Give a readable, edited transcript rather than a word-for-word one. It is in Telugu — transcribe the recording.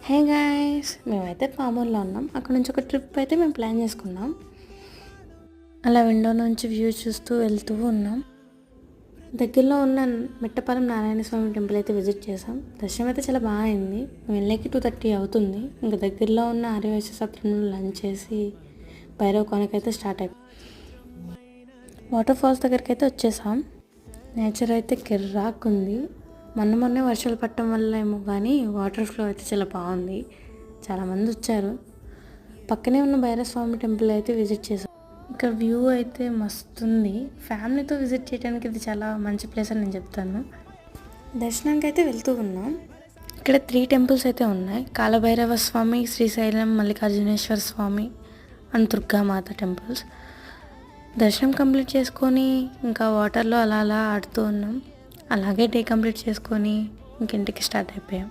హే గాయ్స్, మేమైతే పామూరులో ఉన్నాం. అక్కడ నుంచి ఒక ట్రిప్ అయితే మేము ప్లాన్ చేసుకున్నాం. అలా విండో నుంచి వ్యూ చూస్తూ వెళ్తూ ఉన్నాం. దగ్గరలో ఉన్న మిట్టపాలెం నారాయణ స్వామి టెంపుల్ అయితే విజిట్ చేసాం. దర్శనం అయితే చాలా బాగా అయింది. మేము వెళ్ళేకి 2:30 అవుతుంది. ఇంకా దగ్గరలో ఉన్న ఆర్యవైశ్య సత్రంలో లంచ్ చేసి భైరవ కోనకైతే స్టార్ట్ అయిపోయి వాటర్ ఫాల్స్ దగ్గరికి అయితే వచ్చేసాం. నేచర్ అయితే కిర్రాక్ ఉంది. మొన్నే వర్షాలు పడటం వల్ల ఏమో కానీ వాటర్ ఫ్లో అయితే చాలా బాగుంది. చాలామంది వచ్చారు. పక్కనే ఉన్న భైరవస్వామి టెంపుల్ అయితే విజిట్ చేసాం. ఇక్కడ వ్యూ అయితే మస్తుంది. ఫ్యామిలీతో విజిట్ చేయడానికి ఇది చాలా మంచి ప్లేస్ అని నేను చెప్తాను. దర్శనానికి అయితే వెళ్తూ ఉన్నాం. ఇక్కడ 3 టెంపుల్స్ అయితే ఉన్నాయి. కాలభైరవ స్వామి, శ్రీశైలం మల్లికార్జునేశ్వర స్వామి అండ్ దుర్గామాత టెంపుల్స్. దర్శనం కంప్లీట్ చేసుకొని ఇంకా వాటర్లో అలా ఆడుతూ ఉన్నాం. అలాగే డే కంప్లీట్ చేసుకొని ఇంటికి స్టార్ట్ అయిపోయాం.